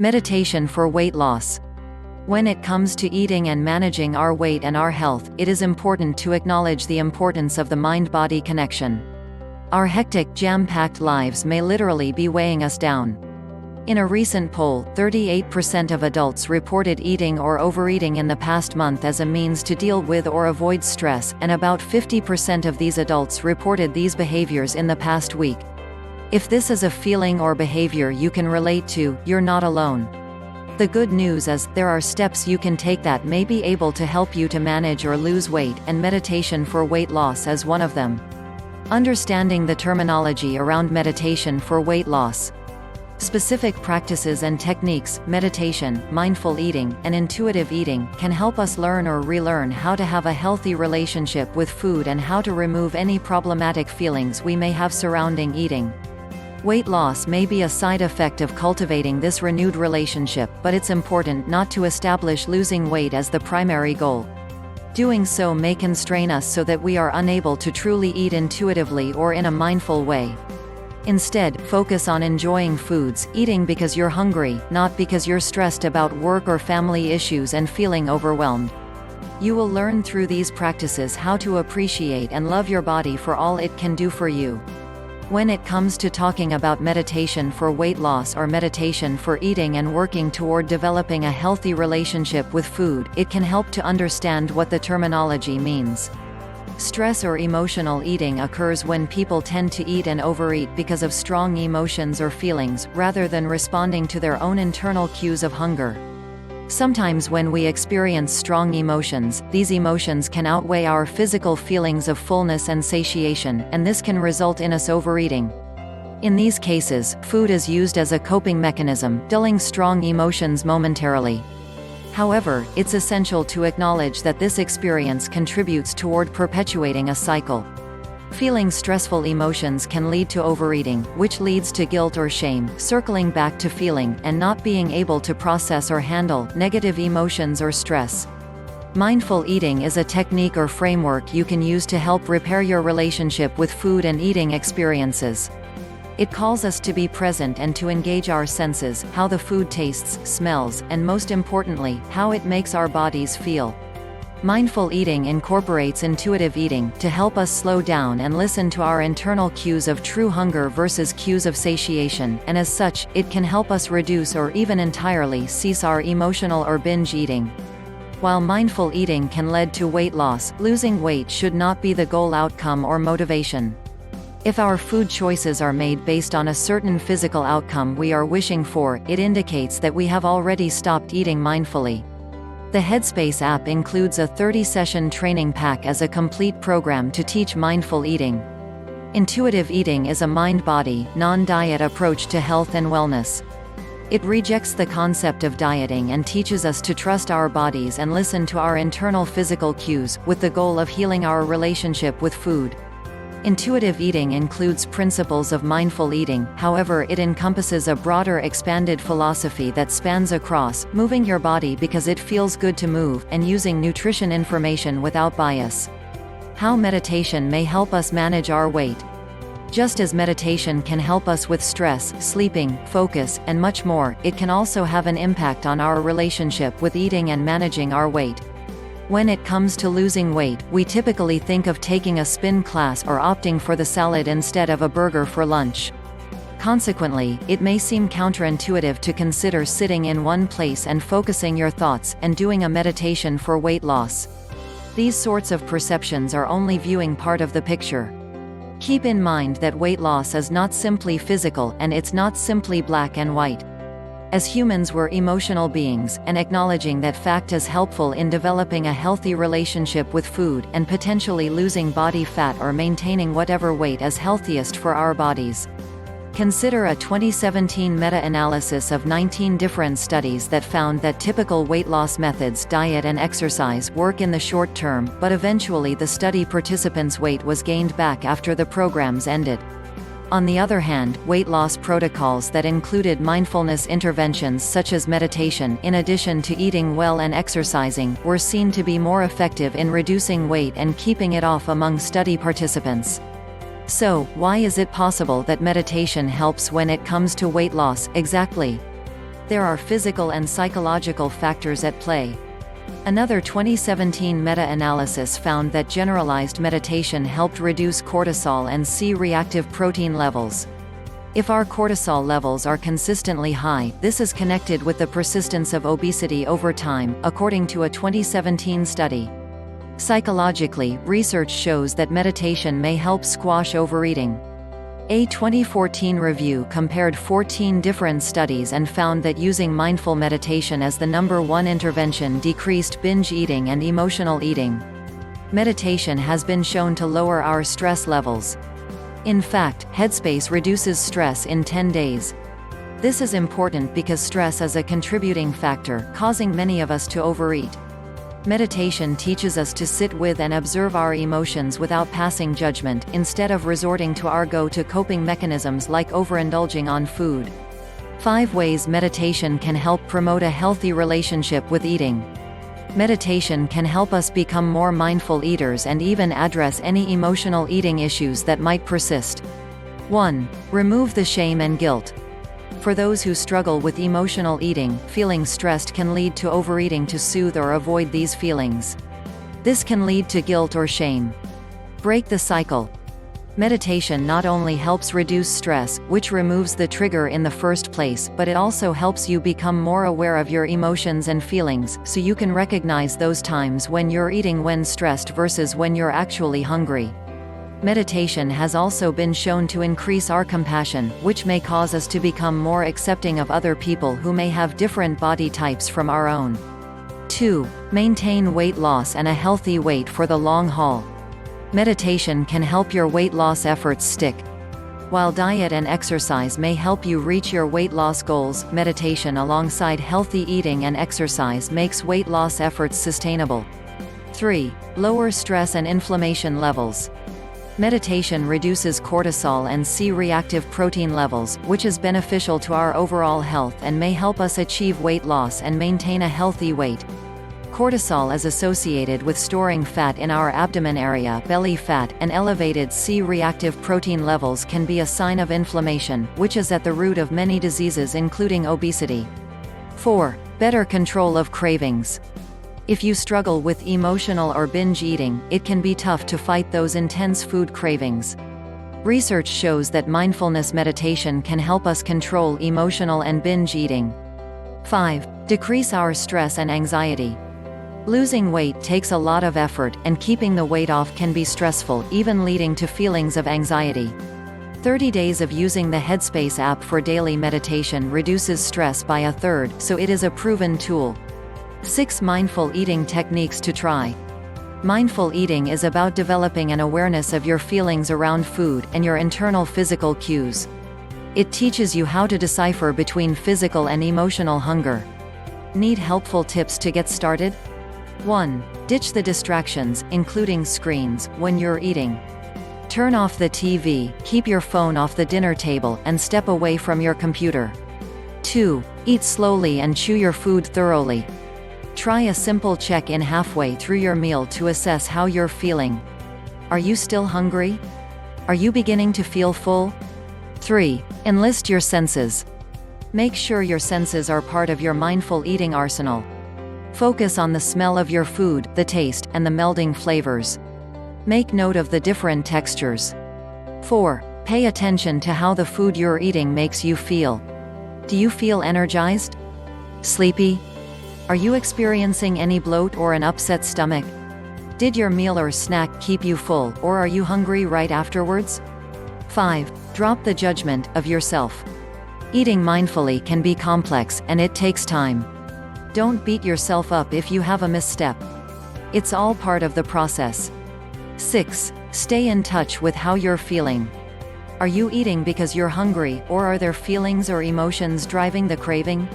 Meditation for weight loss. When it comes to eating and managing our weight and our health, it is important to acknowledge the importance of the mind-body connection. Our hectic, jam-packed lives may literally be weighing us down. In a recent poll, 38% of adults reported eating or overeating in the past month as a means to deal with or avoid stress, and about 50% of these adults reported these behaviors in the past week. If this is a feeling or behavior you can relate to, you're not alone. The good news is, there are steps you can take that may be able to help you to manage or lose weight, and meditation for weight loss is one of them. Understanding the terminology around meditation for weight loss. Specific practices and techniques, meditation, mindful eating, and intuitive eating, can help us learn or relearn how to have a healthy relationship with food and how to remove any problematic feelings we may have surrounding eating. Weight loss may be a side effect of cultivating this renewed relationship, but it's important not to establish losing weight as the primary goal. Doing so may constrain us so that we are unable to truly eat intuitively or in a mindful way. Instead, focus on enjoying foods, eating because you're hungry, not because you're stressed about work or family issues and feeling overwhelmed. You will learn through these practices how to appreciate and love your body for all it can do for you. When it comes to talking about meditation for weight loss or meditation for eating and working toward developing a healthy relationship with food, it can help to understand what the terminology means. Stress or emotional eating occurs when people tend to eat and overeat because of strong emotions or feelings, rather than responding to their own internal cues of hunger. Sometimes when we experience strong emotions, these emotions can outweigh our physical feelings of fullness and satiation, and this can result in us overeating. In these cases, food is used as a coping mechanism, dulling strong emotions momentarily. However, it's essential to acknowledge that this experience contributes toward perpetuating a cycle. Feeling stressful emotions can lead to overeating, which leads to guilt or shame, circling back to feeling and not being able to process or handle negative emotions or stress. Mindful eating is a technique or framework you can use to help repair your relationship with food and eating experiences. It calls us to be present and to engage our senses, how the food tastes, smells, and most importantly, how it makes our bodies feel. Mindful eating incorporates intuitive eating, to help us slow down and listen to our internal cues of true hunger versus cues of satiation, and as such, it can help us reduce or even entirely cease our emotional or binge eating. While mindful eating can lead to weight loss, losing weight should not be the goal outcome or motivation. If our food choices are made based on a certain physical outcome we are wishing for, it indicates that we have already stopped eating mindfully. The Headspace app includes a 30-session training pack as a complete program to teach mindful eating. Intuitive eating is a mind-body, non-diet approach to health and wellness. It rejects the concept of dieting and teaches us to trust our bodies and listen to our internal physical cues, with the goal of healing our relationship with food. Intuitive eating includes principles of mindful eating, however it encompasses a broader expanded philosophy that spans across, moving your body because it feels good to move, and using nutrition information without bias. How meditation may help us manage our weight. Just as meditation can help us with stress, sleeping, focus, and much more, it can also have an impact on our relationship with eating and managing our weight. When it comes to losing weight, we typically think of taking a spin class or opting for the salad instead of a burger for lunch. Consequently, it may seem counterintuitive to consider sitting in one place and focusing your thoughts, and doing a meditation for weight loss. These sorts of perceptions are only viewing part of the picture. Keep in mind that weight loss is not simply physical, and it's not simply black and white. As humans, we're emotional beings, and acknowledging that fact is helpful in developing a healthy relationship with food, and potentially losing body fat or maintaining whatever weight is healthiest for our bodies. Consider a 2017 meta-analysis of 19 different studies that found that typical weight loss methods, diet and exercise, work in the short term, but eventually the study participants' weight was gained back after the programs ended. On the other hand, weight loss protocols that included mindfulness interventions such as meditation, in addition to eating well and exercising, were seen to be more effective in reducing weight and keeping it off among study participants. So, why is it possible that meditation helps when it comes to weight loss, exactly? There are physical and psychological factors at play. Another 2017 meta-analysis found that generalized meditation helped reduce cortisol and C-reactive protein levels. If our cortisol levels are consistently high, this is connected with the persistence of obesity over time, according to a 2017 study. Psychologically, research shows that meditation may help squash overeating. A 2014 review compared 14 different studies and found that using mindful meditation as the #1 intervention decreased binge eating and emotional eating. Meditation has been shown to lower our stress levels. In fact, Headspace reduces stress in 10 days. This is important because stress is a contributing factor, causing many of us to overeat. Meditation teaches us to sit with and observe our emotions without passing judgment, instead of resorting to our go-to coping mechanisms like overindulging on food. 5 ways meditation can help promote a healthy relationship with eating. Meditation can help us become more mindful eaters and even address any emotional eating issues that might persist. 1. Remove the shame and guilt. For those who struggle with emotional eating, feeling stressed can lead to overeating to soothe or avoid these feelings. This can lead to guilt or shame. Break the cycle. Meditation not only helps reduce stress, which removes the trigger in the first place, but it also helps you become more aware of your emotions and feelings, so you can recognize those times when you're eating when stressed versus when you're actually hungry. Meditation has also been shown to increase our compassion, which may cause us to become more accepting of other people who may have different body types from our own. 2. Maintain weight loss and a healthy weight for the long haul. Meditation can help your weight loss efforts stick. While diet and exercise may help you reach your weight loss goals, meditation alongside healthy eating and exercise makes weight loss efforts sustainable. 3. Lower stress and inflammation levels. Meditation reduces cortisol and C-reactive protein levels, which is beneficial to our overall health and may help us achieve weight loss and maintain a healthy weight. Cortisol is associated with storing fat in our abdomen area, belly fat, and elevated C-reactive protein levels can be a sign of inflammation, which is at the root of many diseases including obesity. 4. Better control of cravings. If you struggle with emotional or binge eating, it can be tough to fight those intense food cravings. Research shows that mindfulness meditation can help us control emotional and binge eating. 5. Decrease our stress and anxiety. Losing weight takes a lot of effort, and keeping the weight off can be stressful, even leading to feelings of anxiety. 30 days of using the Headspace app for daily meditation reduces stress by a third, so it is a proven tool. 6 mindful eating techniques to try. Mindful eating is about developing an awareness of your feelings around food, and your internal physical cues. It teaches you how to decipher between physical and emotional hunger. Need helpful tips to get started? 1. Ditch the distractions, including screens, when you're eating. Turn off the TV, keep your phone off the dinner table, and step away from your computer. 2. Eat slowly and chew your food thoroughly. Try a simple check-in halfway through your meal to assess how you're feeling. Are you still hungry? Are you beginning to feel full? 3. Enlist your senses. Make sure your senses are part of your mindful eating arsenal. Focus on the smell of your food, the taste, and the melding flavors. Make note of the different textures. 4. Pay attention to how the food you're eating makes you feel. Do you feel energized? Sleepy? Are you experiencing any bloat or an upset stomach? Did your meal or snack keep you full, or are you hungry right afterwards? 5. Drop the judgment of yourself. Eating mindfully can be complex, and it takes time. Don't beat yourself up if you have a misstep. It's all part of the process. 6. Stay in touch with how you're feeling. Are you eating because you're hungry, or are there feelings or emotions driving the craving?